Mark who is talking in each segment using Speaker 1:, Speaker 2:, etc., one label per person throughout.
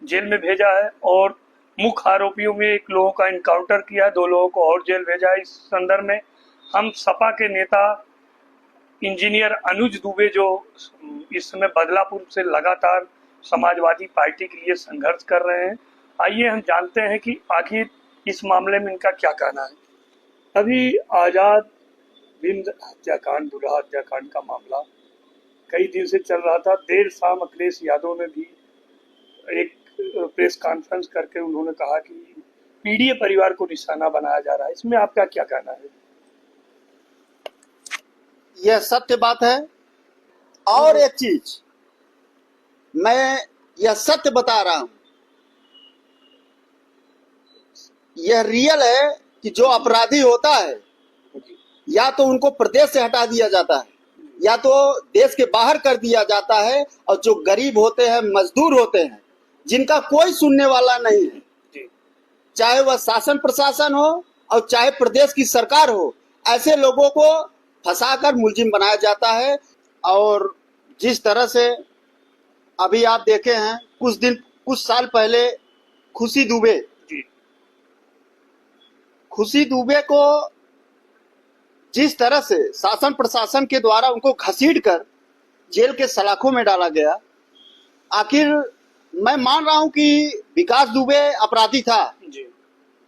Speaker 1: Jail में भेजा है और मुख्य आरोपियों में एक लोगों का इनकाउंटर किया है, 2 लोगों को और जेल भेजा है। इस संदर्भ में हम सपा के नेता इंजीनियर अनुज दुबे जो इस समय बदलापुर से लगातार समाजवादी पार्टी के लिए संघर्ष कर रहे हैं, आइए हम जानते हैं कि आखिर इस मामले में इनका क्या कहना है। अभी आजाद हिंद हत्याकांड, दुल्हा हत्याकांड का मामला कई दिन से चल रहा था। देर शाम अखिलेश यादव ने भी एक प्रेस कॉन्फ्रेंस करके उन्होंने कहा कि पीडीए परिवार को निशाना बनाया जा रहा है। इसमें आपका क्या कहना है?
Speaker 2: यह सत्य बात है। और एक चीज मैं यह सत्य बता रहा हूं, यह रियल है कि जो अपराधी होता है या तो उनको प्रदेश से हटा दिया जाता है या तो देश के बाहर कर दिया जाता है, और जो गरीब होते हैं, मजदूर होते हैं, जिनका कोई सुनने वाला नहीं है, चाहे वह शासन प्रशासन हो और चाहे प्रदेश की सरकार हो, ऐसे लोगों को फंसाकर मुलजिम बनाया जाता है। और जिस तरह से अभी आप देखे हैं, कुछ साल पहले खुशी दुबे को जिस तरह से शासन प्रशासन के द्वारा उनको घसीटकर जेल के सलाखों में डाला गया, आखिर मैं मान रहा हूं कि विकास दुबे अपराधी था जी,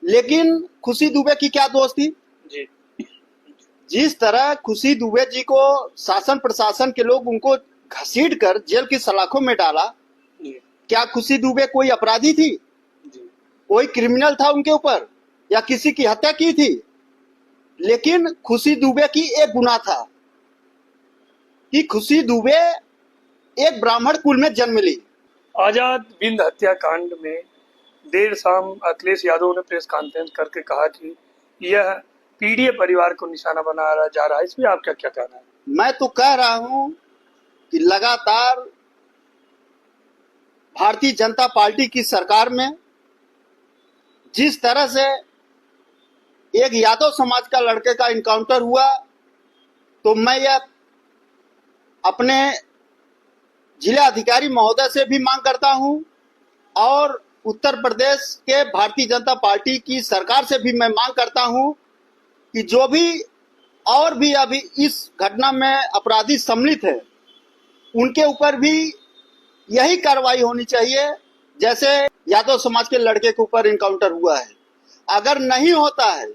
Speaker 2: लेकिन खुशी दुबे की क्या दोष थी जी। जिस तरह खुशी दुबे जी को शासन प्रशासन के लोग उनको घसीटकर जेल की सलाखों में डाला, क्या खुशी दुबे कोई अपराधी थी जी? कोई क्रिमिनल था उनके ऊपर या किसी की हत्या की थी? लेकिन खुशी दुबे की एक गुनाह था कि खुशी दुबे एक ब्राह्मण कुल में जन्म ली।
Speaker 1: आजाद हिंद हत्याकांड में देर शाम अखिलेश यादव ने प्रेस कॉन्फ्रेंस करके कहा कि यह पीडीए परिवार को निशाना बनाया जा रहा है। इसमें आपका क्या कहना है?
Speaker 2: मैं तो कह रहा हूं कि लगातार भारतीय जनता पार्टी की सरकार में जिस तरह से एक यादव समाज का लड़के का इनकाउंटर हुआ, तो मैं यह अपने जिला अधिकारी महोदय से भी मांग करता हूं और उत्तर प्रदेश के भारतीय जनता पार्टी की सरकार से भी मैं मांग करता हूं कि जो भी और भी अभी इस घटना में अपराधी सम्मिलित है, उनके ऊपर भी यही कार्रवाई होनी चाहिए जैसे यादव समाज के लड़के के ऊपर इनकाउंटर हुआ है। अगर नहीं होता है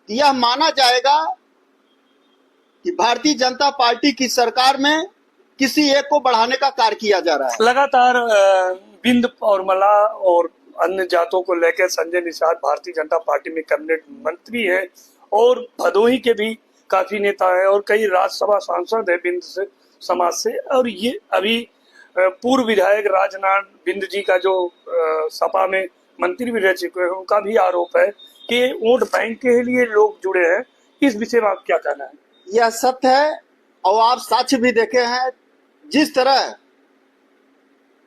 Speaker 2: तो यह माना जाएगा कि भारतीय जनता पार्टी की सरकार में किसी एक को बढ़ाने का कार्य किया जा रहा है।
Speaker 1: लगातार बिंद और मला और अन्य जातों को लेकर संजय निषाद भारतीय जनता पार्टी में कैबिनेट मंत्री है और भदोही के भी काफी नेता है और कई राज्यसभा सांसद है बिंद से समाज से। और ये अभी पूर्व विधायक राजनाथ बिंद जी का जो सपा में मंत्री भी रह चुके हैं, उनका भी आरोप है कि वोट बैंक के लिए लोग जुड़े हैं। इस विषय में आप क्या कहना है?
Speaker 2: यह सत्य है और आप साक्ष्य भी देखे हैं। जिस तरह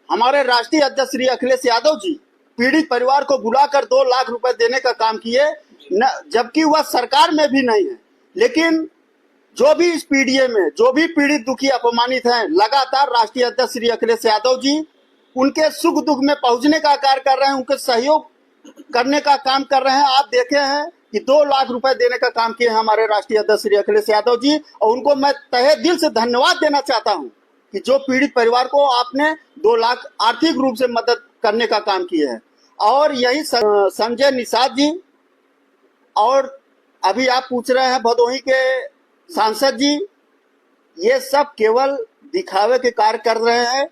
Speaker 2: हमारे राष्ट्रीय अध्यक्ष श्री अखिलेश यादव जी पीड़ित परिवार को बुलाकर 2 लाख रुपए देने का काम किए, जबकि वह सरकार में भी नहीं है, लेकिन जो भी इस पीडीए में जो भी पीड़ित दुखी अपमानित हैं, लगातार राष्ट्रीय अध्यक्ष श्री अखिलेश यादव जी उनके सुख दुख में पहुंचने का कार्य कर रहे हैं, उनके सहयोग करने का काम कर रहे हैं। आप देखे हैं कि 2 लाख रुपए देने का काम किए हमारे राष्ट्रीय अध्यक्ष श्री अखिलेश यादव जी, और उनको मैं तहे दिल से धन्यवाद देना चाहता हूं कि जो पीड़ित परिवार को आपने 2 लाख आर्थिक रूप से मदद करने का काम किए हैं। और यही संजय निषाद जी, और अभी आप पूछ रहे हैं भदोही के सांसद जी, ये सब केवल दिखावे के कार्य कर रहे हैं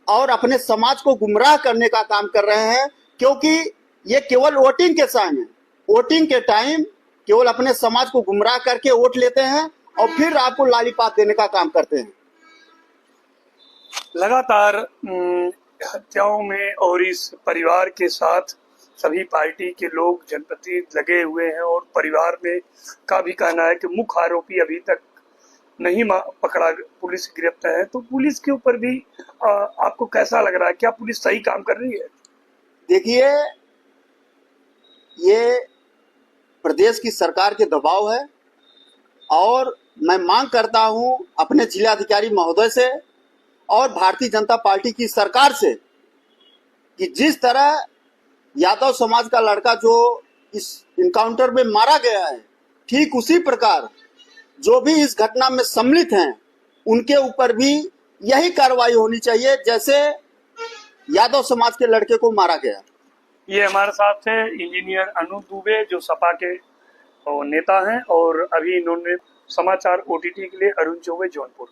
Speaker 2: और अपने समाज को गुमराह करने का काम कर रहे हैं, क्योंकि ये केवल वोटिंग के टाइम है, वोटिंग के टाइम केवल अपने समाज को गुमराह करके वोट लेते हैं और फिर आपको लालीपाप देने का काम करते हैं।
Speaker 1: लगातार हत्याओं में और इस परिवार के साथ सभी पार्टी के लोग जनप्रतिनिधि लगे हुए हैं और परिवार में का भी कहना है कि मुख्य आरोपी अभी तक नहीं पकड़ा, पुलिस गिरफ्तार है। तो पुलिस के ऊपर भी आपको कैसा लग रहा है? क्या पुलिस सही काम कर रही है?
Speaker 2: देखिए, ये प्रदेश की सरकार के दबाव है और मैं मांग करता हूं अपने जिलाधिकारी महोदय से और भारतीय जनता पार्टी की सरकार से कि जिस तरह यादव समाज का लड़का जो इस इनकाउंटर में मारा गया है, ठीक उसी प्रकार जो भी इस घटना में सम्मिलित हैं उनके ऊपर भी यही कार्रवाई होनी चाहिए जैसे यादव समाज के लड़के को मारा गया।
Speaker 1: ये हमारे साथ है इंजीनियर अनु दुबे जो सपा के नेता हैं और अभी इन्होंने समाचार ओटीटी के लिए अरुण चौबे जौनपुर।